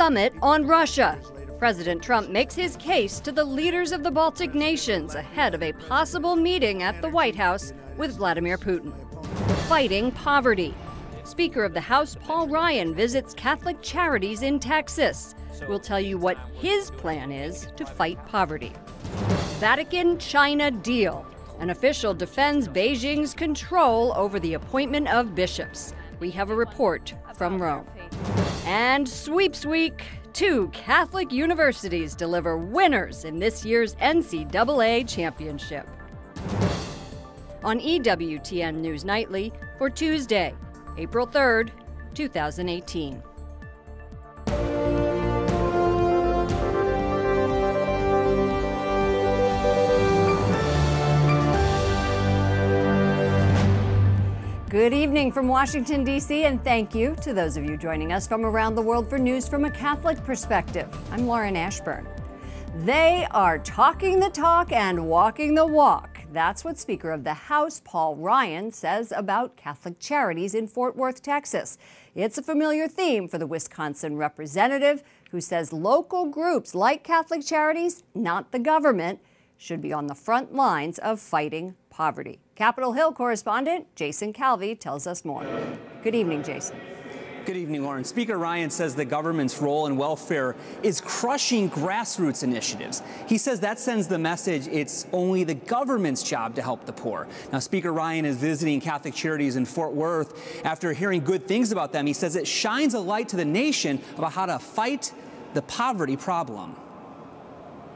summit on Russia. President Trump makes his case to the leaders of the Baltic nations ahead of a possible meeting at the White House with Vladimir Putin. Fighting poverty. Speaker of the House Paul Ryan visits Catholic charities in Texas. We'll tell you what his plan is to fight poverty. Vatican-China deal. An official defends Beijing's control over the appointment of bishops. We have a report from Rome. And Sweeps Week. 2 Catholic universities deliver winners in this year's NCAA championship. On EWTN News Nightly for Tuesday, April 3rd, 2018. Good evening from Washington, D.C., and thank you to those of you joining us from around the world for news from a Catholic perspective. I'm Lauren Ashburn. They are talking the talk and walking the walk. That's what Speaker of the House Paul Ryan says about Catholic charities in Fort Worth, Texas. It's a familiar theme for the Wisconsin representative who says local groups like Catholic charities, not the government, should be on the front lines of fighting poverty. Capitol Hill correspondent Jason Calvi tells us more. Good evening, Jason. Good evening, Lauren. Speaker Ryan says the government's role in welfare is crushing grassroots initiatives. He says that sends the message it's only the government's job to help the poor. Now, Speaker Ryan is visiting Catholic charities in Fort Worth. After hearing good things about them, he says it shines a light to the nation about how to fight the poverty problem.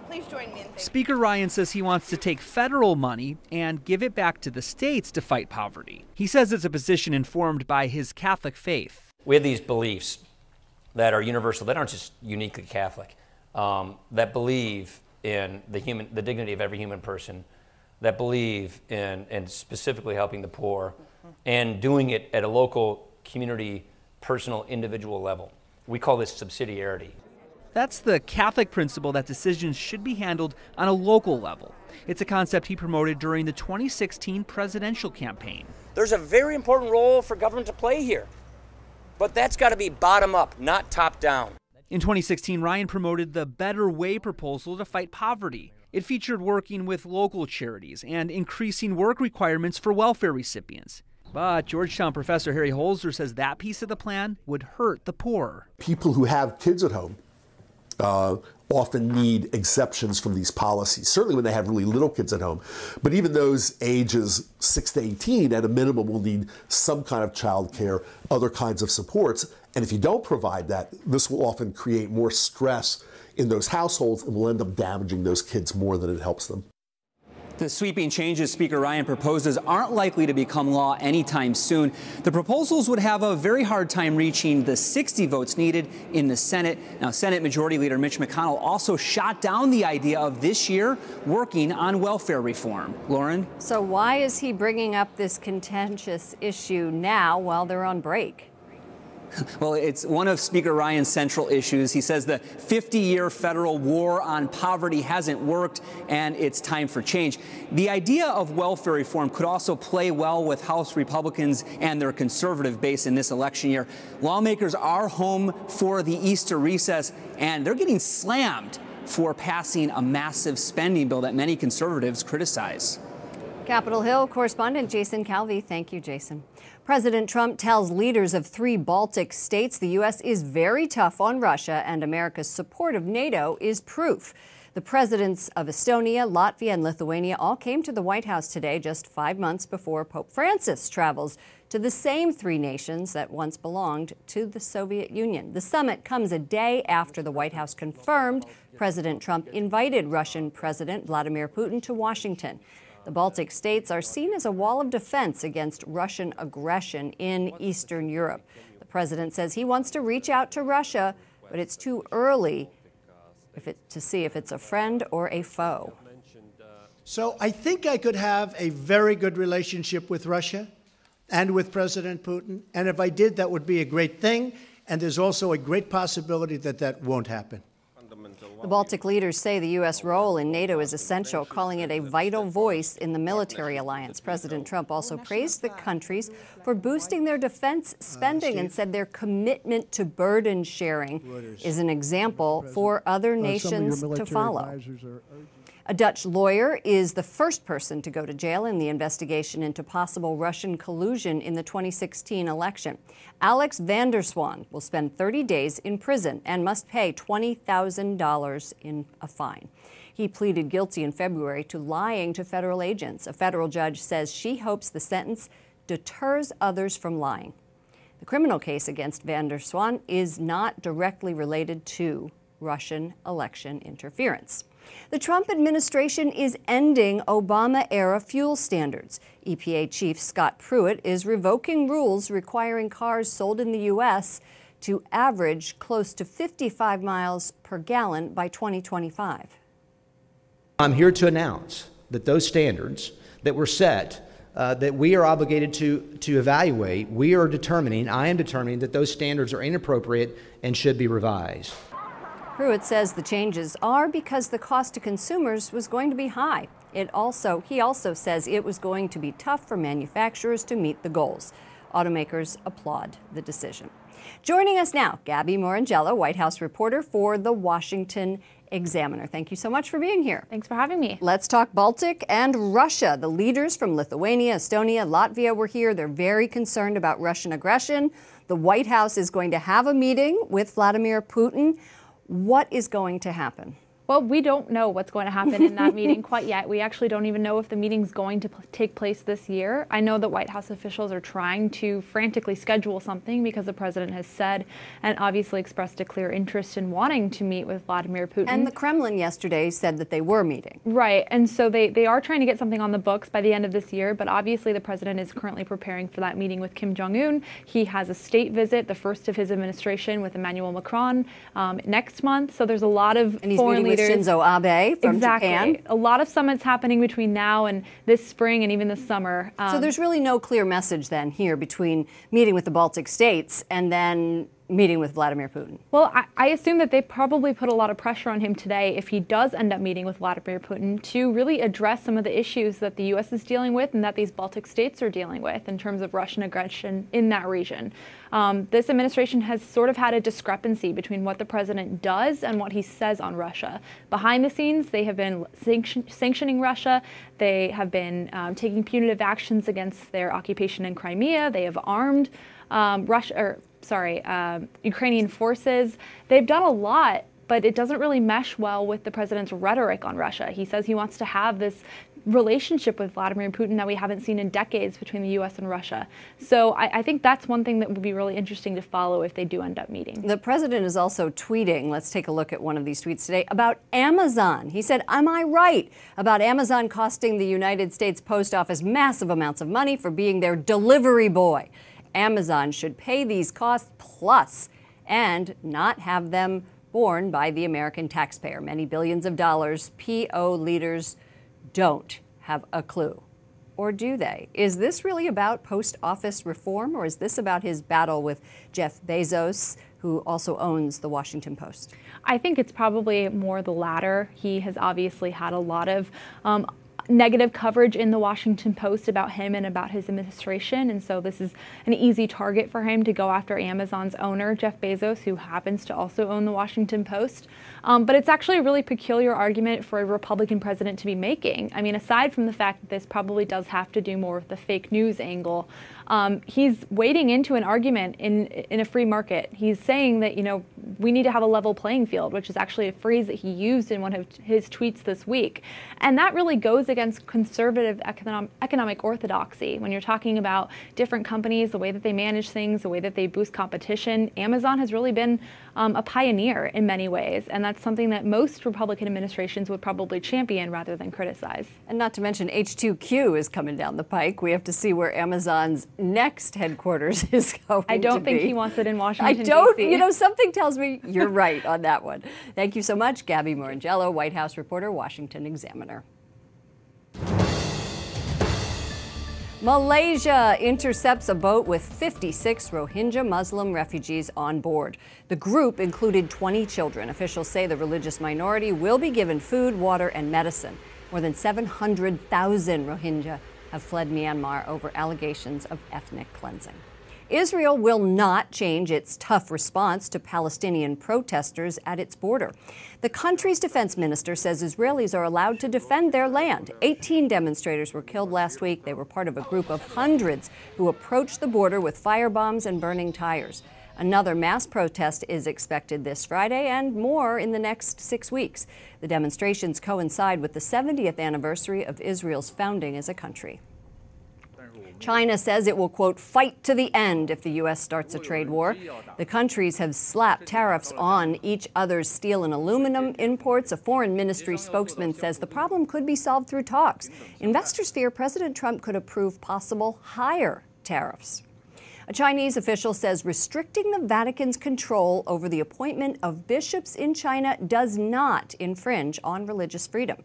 Please join me in thanking. Speaker Ryan says he wants to take federal money and give it back to the states to fight poverty. He says it's a position informed by his Catholic faith. We have these beliefs that are universal, that aren't just uniquely Catholic, that believe in the dignity of every human person, that believe in specifically helping the poor, and doing it at a local, community, personal, individual level. We call this subsidiarity. That's the Catholic principle that decisions should be handled on a local level. It's a concept he promoted during the 2016 presidential campaign. There's a very important role for government to play here, but that's got to be bottom up, not top down. In 2016, Ryan promoted the Better Way proposal to fight poverty. It featured working with local charities and increasing work requirements for welfare recipients. But Georgetown professor Harry Holzer says that piece of the plan would hurt the poor. People who have kids at home often need exceptions from these policies, certainly when they have really little kids at home. But even those ages 6 to 18 at a minimum will need some kind of child care, other kinds of supports. And if you don't provide that, this will often create more stress in those households and will end up damaging those kids more than it helps them. The sweeping changes Speaker Ryan proposes aren't likely to become law anytime soon. The proposals would have a very hard time reaching the 60 votes needed in the Senate. Now, Senate Majority Leader Mitch McConnell also shot down the idea of this year working on welfare reform. Lauren? So why is he bringing up this contentious issue now while they're on break? Well, it's one of Speaker Ryan's central issues. He says the 50-year federal war on poverty hasn't worked and it's time for change. The idea of welfare reform could also play well with House Republicans and their conservative base in this election year. Lawmakers are home for the Easter recess and they're getting slammed for passing a massive spending bill that many conservatives criticize. Capitol Hill correspondent Jason Calvi. Thank you, Jason. President Trump tells leaders of 3 Baltic states the U.S. is very tough on Russia and America's support of NATO is proof. The presidents of Estonia, Latvia, and Lithuania all came to the White House today, just 5 months before Pope Francis travels to the same 3 nations that once belonged to the Soviet Union. The summit comes a day after the White House confirmed President Trump invited Russian President Vladimir Putin to Washington. The Baltic states are seen as a wall of defense against Russian aggression in Eastern Europe. The president says he wants to reach out to Russia, but it's too early to see if it's a friend or a foe. So I think I could have a very good relationship with Russia and with President Putin. And if I did, that would be a great thing. And there's also a great possibility that that won't happen. The Baltic leaders say the U.S. role in NATO is essential, calling it a vital voice in the military alliance. President Trump also praised the countries for boosting their defense spending and said their commitment to burden sharing is an example for other nations to follow. A Dutch lawyer is the first person to go to jail in the investigation into possible Russian collusion in the 2016 election. Alex van der Zwaan will spend 30 days in prison and must pay $20,000 in a fine. He pleaded guilty in February to lying to federal agents. A federal judge says she hopes the sentence deters others from lying. The criminal case against van der Zwaan is not directly related to Russian election interference. The Trump administration is ending Obama-era fuel standards. EPA Chief Scott Pruitt is revoking rules requiring cars sold in the U.S. to average close to 55 miles per gallon by 2025. I'm here to announce that those standards that were set, that we are obligated to evaluate, I am determining that those standards are inappropriate and should be revised. Pruitt says the changes are because the cost to consumers was going to be high. He also says it was going to be tough for manufacturers to meet the goals. Automakers applaud the decision. Joining us now, Gabby Morangella, White House reporter for The Washington Examiner. Thank you so much for being here. Thanks for having me. Let's talk Baltic and Russia. The leaders from Lithuania, Estonia, Latvia were here. They're very concerned about Russian aggression. The White House is going to have a meeting with Vladimir Putin. What is going to happen? Well, we don't know what's going to happen in that meeting quite yet. We actually don't even know if the meeting's going to take place this year. I know that White House officials are trying to frantically schedule something because the president has said and obviously expressed a clear interest in wanting to meet with Vladimir Putin. And the Kremlin yesterday said that they were meeting. Right, and so they are trying to get something on the books by the end of this year, but obviously the president is currently preparing for that meeting with Kim Jong-un. He has a state visit, the first of his administration, with Emmanuel Macron next month, so there's a lot of foreign leaders. Shinzo Abe from Japan. A lot of summits happening between now and this spring and even this summer. So there's really no clear message then here between meeting with the Baltic states and then meeting with Vladimir Putin. Well, I assume that they probably put a lot of pressure on him today, if he does end up meeting with Vladimir Putin, to really address some of the issues that the U.S. is dealing with and that these Baltic states are dealing with in terms of Russian aggression in that region. This administration has sort of had a discrepancy between what the president does and what he says on Russia. Behind the scenes, they have been sanctioning Russia. They have been taking punitive actions against their occupation in Crimea. They have armed Ukrainian forces. They've done a lot, but it doesn't really mesh well with the president's rhetoric on Russia. He says he wants to have this relationship with Vladimir Putin that we haven't seen in decades between the U.S. and Russia. So I think that's one thing that would be really interesting to follow if they do end up meeting. The president is also tweeting, let's take a look at one of these tweets today, about Amazon. He said, "Am I right about Amazon costing the United States Post Office massive amounts of money for being their delivery boy? Amazon should pay these costs plus and not have them borne by the American taxpayer. Many billions of dollars. PO leaders don't have a clue." Or do they? Is this really about post office reform, or is this about his battle with Jeff Bezos, who also owns the Washington Post? I think it's probably more the latter. He has obviously had a lot of negative coverage in the Washington Post about him and about his administration, and so this is an easy target for him to go after Amazon's owner, Jeff Bezos, who happens to also own the Washington Post. But it's actually a really peculiar argument for a Republican president to be making. I mean, aside from the fact that this probably does have to do more with the fake news angle, he's wading into an argument in a free market. He's saying that, we need to have a level playing field, which is actually a phrase that he used in one of his tweets this week. And that really goes against conservative economic orthodoxy. When you're talking about different companies, the way that they manage things, the way that they boost competition, Amazon has really been a pioneer in many ways. And that's something that most Republican administrations would probably champion rather than criticize. And not to mention H2Q is coming down the pike. We have to see where Amazon's next headquarters is going to be. I don't think he wants it in Washington, D.C. Something tells me you're right on that one. Thank you so much, Gabby Morangella, White House reporter, Washington Examiner. Malaysia intercepts a boat with 56 Rohingya Muslim refugees on board. The group included 20 children. Officials say the religious minority will be given food, water, and medicine. More than 700,000 Rohingya have fled Myanmar over allegations of ethnic cleansing. Israel will not change its tough response to Palestinian protesters at its border. The country's defense minister says Israelis are allowed to defend their land. 18 demonstrators were killed last week. They were part of a group of hundreds who approached the border with firebombs and burning tires. Another mass protest is expected this Friday and more in the next 6 weeks. The demonstrations coincide with the 70th anniversary of Israel's founding as a country. China says it will, quote, fight to the end if the U.S. starts a trade war. The countries have slapped tariffs on each other's steel and aluminum imports. A foreign ministry spokesman says the problem could be solved through talks. Investors fear President Trump could approve possible higher tariffs. A Chinese official says restricting the Vatican's control over the appointment of bishops in China does not infringe on religious freedom.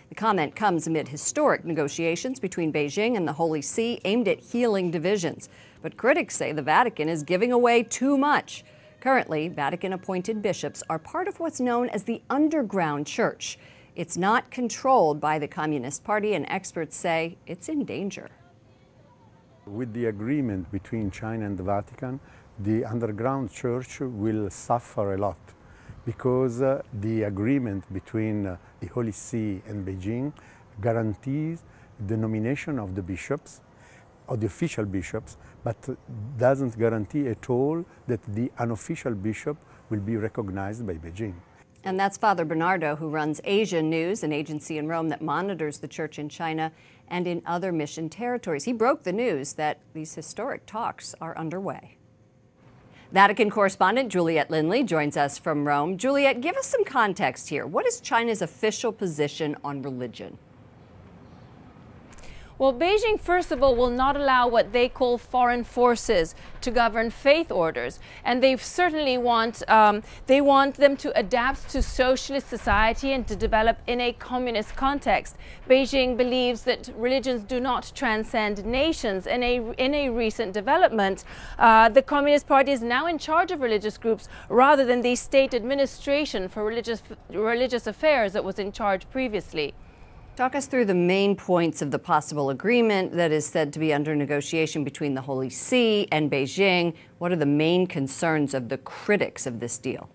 The comment comes amid historic negotiations between Beijing and the Holy See aimed at healing divisions. But critics say the Vatican is giving away too much. Currently, Vatican-appointed bishops are part of what's known as the underground church. It's not controlled by the Communist Party, and experts say it's in danger. With the agreement between China and the Vatican, the underground church will suffer a lot, because the agreement between the Holy See and Beijing guarantees the nomination of the bishops, of the official bishops, but doesn't guarantee at all that the unofficial bishop will be recognized by Beijing. And that's Father Bernardo, who runs Asia News, an agency in Rome that monitors the church in China and in other mission territories. He broke the news that these historic talks are underway. Vatican correspondent Juliette Lindley joins us from Rome. Juliette, give us some context here. What is China's official position on religion? Well, Beijing, first of all, will not allow what they call foreign forces to govern faith orders. And they certainly want them to adapt to socialist society and to develop in a communist context. Beijing believes that religions do not transcend nations. In a recent development, the Communist Party is now in charge of religious groups rather than the state administration for religious affairs that was in charge previously. Talk us through the main points of the possible agreement that is said to be under negotiation between the Holy See and Beijing. What are the main concerns of the critics of this deal?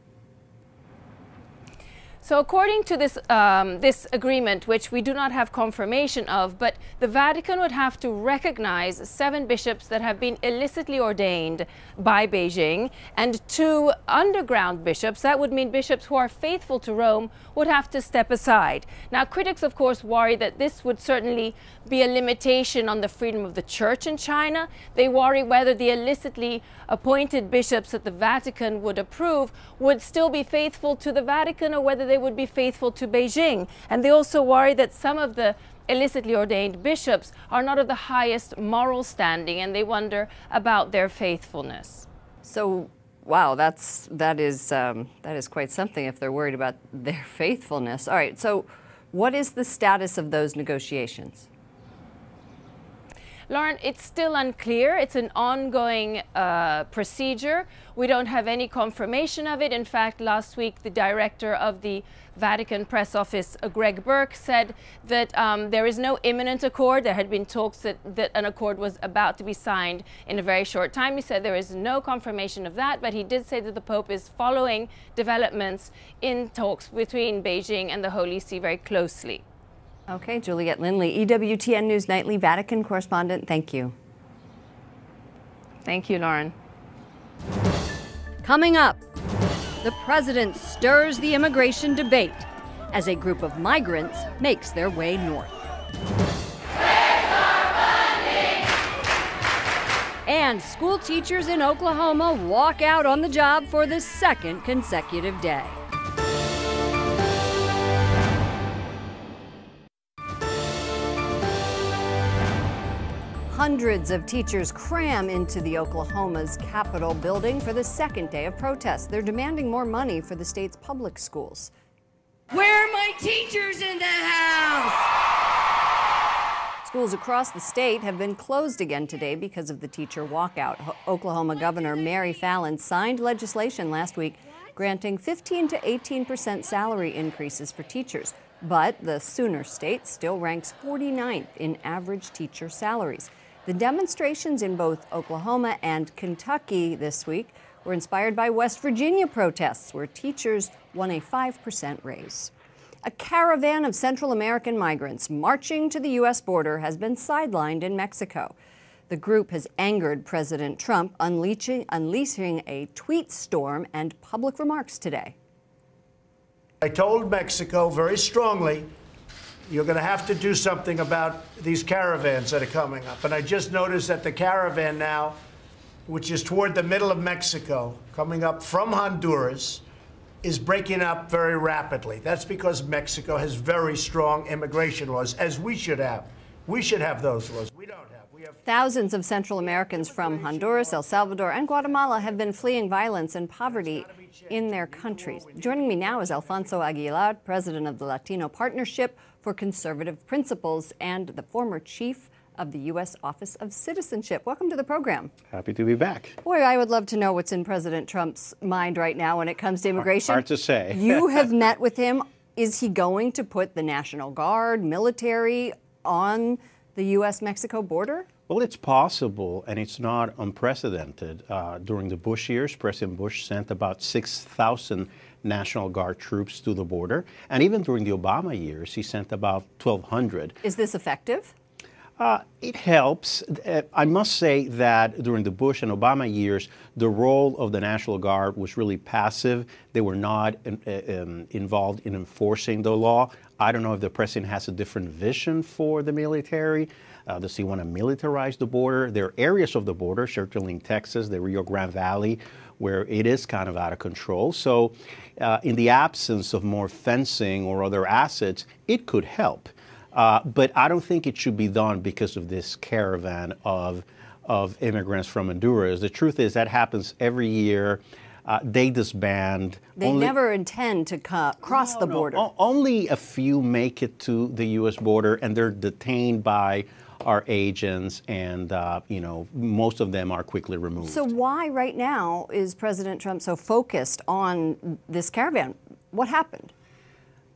So according to this agreement, which we do not have confirmation of, but the Vatican would have to recognize 7 bishops that have been illicitly ordained by Beijing, and 2 underground bishops, that would mean bishops who are faithful to Rome, would have to step aside. Now, critics, of course, worry that this would certainly be a limitation on the freedom of the church in China. They worry whether the illicitly appointed bishops that the Vatican would approve would still be faithful to the Vatican, or whether they would be faithful to Beijing. And they also worry that some of the illicitly ordained bishops are not of the highest moral standing, and they wonder about their faithfulness. So, wow, that is quite something if they're worried about their faithfulness. All right, so what is the status of those negotiations? Lauren, it's still unclear. It's an ongoing procedure. We don't have any confirmation of it. In fact, last week, the director of the Vatican press office, Greg Burke, said that there is no imminent accord. There had been talks that an accord was about to be signed in a very short time. He said there is no confirmation of that, but he did say that the Pope is following developments in talks between Beijing and the Holy See very closely. Okay, Juliette Lindley, EWTN News Nightly Vatican correspondent. Thank you. Thank you, Lauren. Coming up, the president stirs the immigration debate as a group of migrants makes their way north. And school teachers in Oklahoma walk out on the job for the second consecutive day. Hundreds of teachers cram into the Oklahoma's Capitol building for the second day of protests. They're demanding more money for the state's public schools. Where are my teachers in the house? Schools across the state have been closed again today because of the teacher walkout. Oklahoma Governor Mary Fallin signed legislation last week granting 15 to 18% salary increases for teachers. But the Sooner State still ranks 49th in average teacher salaries. The demonstrations in both Oklahoma and Kentucky this week were inspired by West Virginia protests, where teachers won a 5% raise. A caravan of Central American migrants marching to the U.S. border has been sidelined in Mexico. The group has angered President Trump, unleashing a tweet storm and public remarks today. I told Mexico very strongly, you're going to have to do something about these caravans that are coming up. And I just noticed that the caravan now, which is toward the middle of Mexico, coming up from Honduras, is breaking up very rapidly. That's because Mexico has very strong immigration laws, as we should have. We should have those laws. We don't have. Thousands of Central Americans from Honduras, El Salvador, and Guatemala have been fleeing violence and poverty in their countries. Joining me now is Alfonso Aguilar, president of the Latino Partnership for Conservative Principles and the former chief of the U.S. Office of Citizenship. Welcome to the program. Happy to be back. Boy, I would love to know what's in President Trump's mind right now when it comes to immigration. Hard to say. You have met with him. Is he going to put the National Guard, military on the U.S.-Mexico border? Well, it's possible, and it's not unprecedented. During the Bush years, President Bush sent about 6,000 National Guard troops to the border. And even during the Obama years, he sent about 1,200. Is this effective? It helps. I must say that during the Bush and Obama years, the role of the National Guard was really passive. They were not involved in enforcing the law. I don't know if the president has a different vision for the military. Does he want to militarize the border? There are areas of the border, certainly in Texas, the Rio Grande Valley, where it is kind of out of control. So in the absence of more fencing or other assets, it could help. But I don't think it should be done because of this caravan of immigrants from Honduras. The truth is that happens every year. They disband. They never intend to cross the border. Only a few make it to the U.S. border, and they're detained by our agents, and most of them are quickly removed. So why right now is President Trump so focused on this caravan? What happened?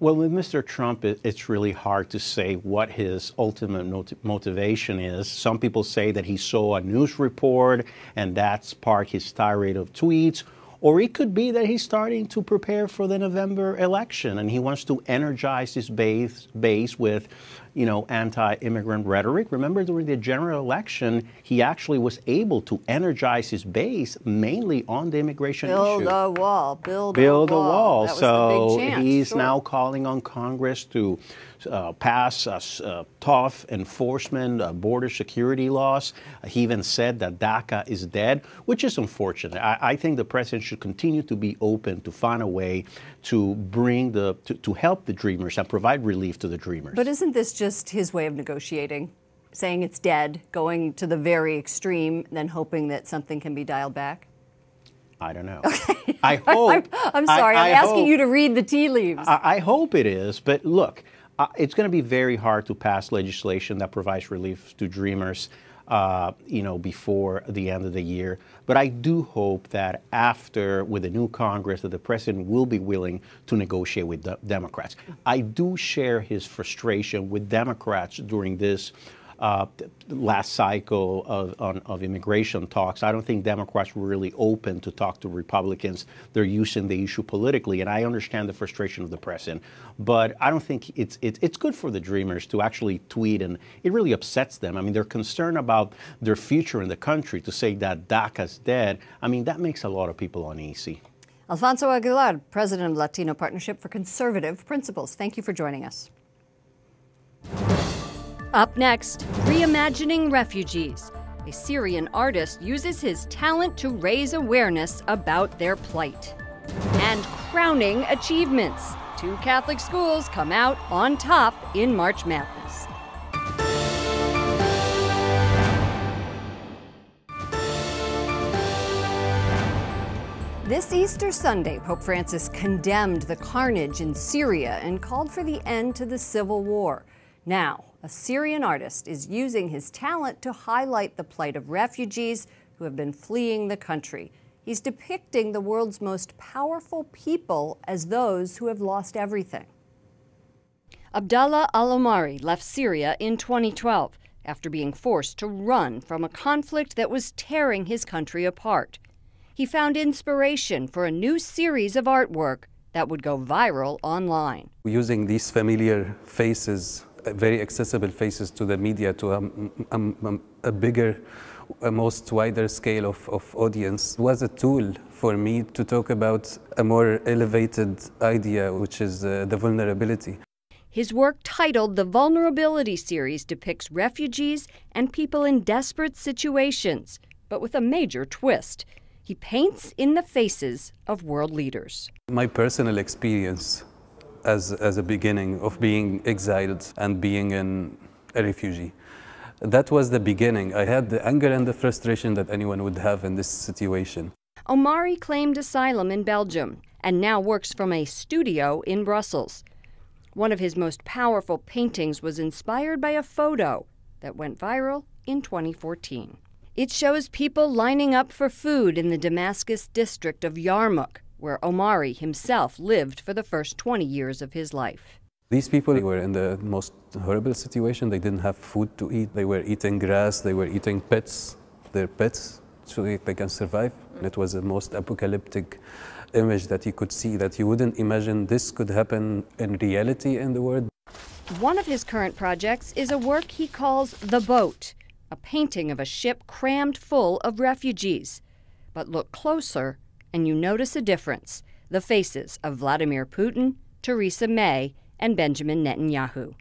Well, with Mr. Trump, it's really hard to say what his ultimate motivation is. Some people say that he saw a news report and that sparked his tirade of tweets. Or it could be that he's starting to prepare for the November election and he wants to energize his base with, anti-immigrant rhetoric. Remember, during the general election, he actually was able to energize his base mainly on the immigration issue. Build a wall. Build a wall. That was so the big chant. He's now calling on Congress to pass tough enforcement, border security laws. He even said that DACA is dead, which is unfortunate. I think the president should continue to be open to find a way to bring to help the dreamers and provide relief to the dreamers. But isn't this just his way of negotiating, saying it's dead, going to the very extreme, then hoping that something can be dialed back? I don't know. Okay. I hope. I'm sorry. I'm asking you to read the tea leaves. I hope it is. But look, it's going to be very hard to pass legislation that provides relief to dreamers, before the end of the year. But I do hope that with the new Congress, that the president will be willing to negotiate with the Democrats. I do share his frustration with Democrats during this last cycle of immigration talks. I don't think Democrats were really open to talk to Republicans. They're using the issue politically, and I understand the frustration of the president. But I don't think it's good for the dreamers to actually tweet, and it really upsets them. I mean, they're concerned about their future in the country. To say that DACA's dead, I mean, that makes a lot of people uneasy. Alfonso Aguilar, president of Latino Partnership for Conservative Principles. Thank you for joining us. Up next, reimagining refugees. A Syrian artist uses his talent to raise awareness about their plight. And crowning achievements. 2 Catholic schools come out on top in March Madness. This Easter Sunday, Pope Francis condemned the carnage in Syria and called for the end to the civil war. Now, A Syrian artist is using his talent to highlight the plight of refugees who have been fleeing the country. He's depicting the world's most powerful people as those who have lost everything. Abdallah al-Omari left Syria in 2012 after being forced to run from a conflict that was tearing his country apart. He found inspiration for a new series of artwork that would go viral online. Using these familiar faces, very accessible faces to the media, to a bigger, a most wider scale of audience, was a tool for me to talk about a more elevated idea, which is the vulnerability. His work, titled The Vulnerability Series, depicts refugees and people in desperate situations, but with a major twist. He paints in the faces of world leaders. My personal experience as a beginning of being exiled and being a refugee, that was the beginning. I had the anger and the frustration that anyone would have in this situation. Omari claimed asylum in Belgium and now works from a studio in Brussels. One of his most powerful paintings was inspired by a photo that went viral in 2014. It shows people lining up for food in the Damascus district of Yarmouk, where Omari himself lived for the first 20 years of his life. These people were in the most horrible situation. They didn't have food to eat. They were eating grass. They were eating their pets, so they can survive. And it was the most apocalyptic image that you could see, that you wouldn't imagine this could happen in reality in the world. One of his current projects is a work he calls The Boat, a painting of a ship crammed full of refugees. But look closer and you notice a difference: the faces of Vladimir Putin, Theresa May, and Benjamin Netanyahu.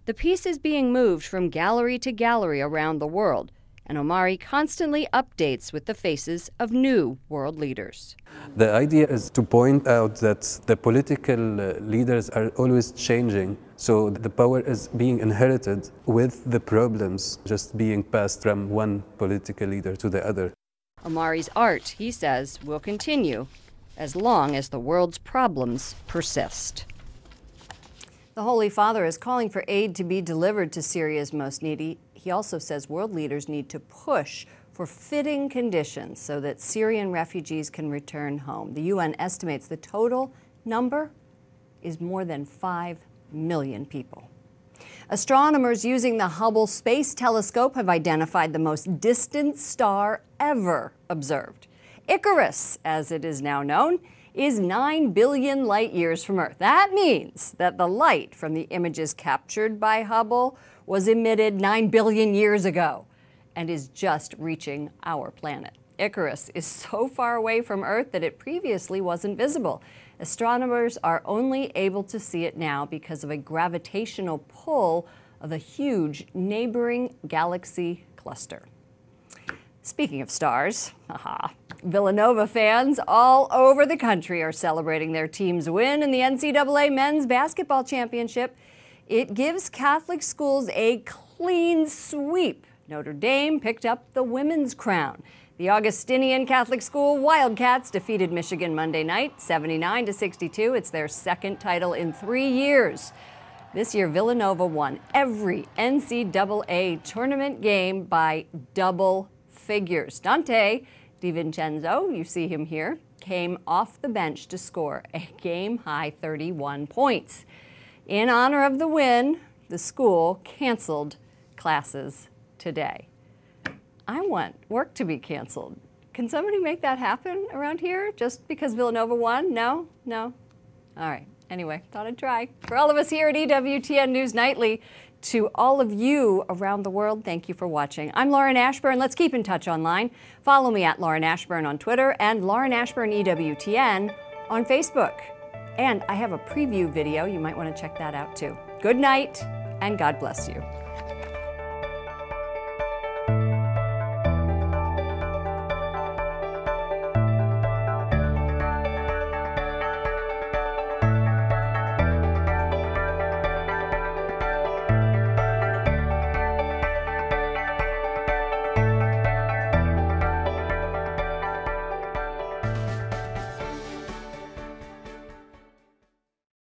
The piece is being moved from gallery to gallery around the world, and Omari constantly updates with the faces of new world leaders. The idea is to point out that the political leaders are always changing, so the power is being inherited with the problems just being passed from one political leader to the other. Omari's art, he says, will continue as long as the world's problems persist. The Holy Father is calling for aid to be delivered to Syria's most needy. He also says world leaders need to push for fitting conditions so that Syrian refugees can return home. The UN estimates the total number is more than 5 million people. Astronomers using the Hubble Space Telescope have identified the most distant star ever observed. Icarus, as it is now known, is 9 billion light years from Earth. That means that the light from the images captured by Hubble was emitted 9 billion years ago and is just reaching our planet. Icarus is so far away from Earth that it previously wasn't visible. Astronomers are only able to see it now because of a gravitational pull of a huge neighboring galaxy cluster. Speaking of stars, Villanova fans all over the country are celebrating their team's win in the NCAA Men's Basketball Championship. It gives Catholic schools a clean sweep. Notre Dame picked up the women's crown. The Augustinian Catholic School Wildcats defeated Michigan Monday night, 79-62. It's their second title in 3 years. This year, Villanova won every NCAA tournament game by double figures. Dante DiVincenzo, you see him here, came off the bench to score a game-high 31 points. In honor of the win, the school canceled classes today. I want work to be canceled. Can somebody make that happen around here just because Villanova won? No? No? All right. Anyway, thought I'd try. For all of us here at EWTN News Nightly, to all of you around the world, thank you for watching. I'm Lauren Ashburn. Let's keep in touch online. Follow me at Lauren Ashburn on Twitter and Lauren Ashburn EWTN on Facebook. And I have a preview video. You might want to check that out too. Good night and God bless you.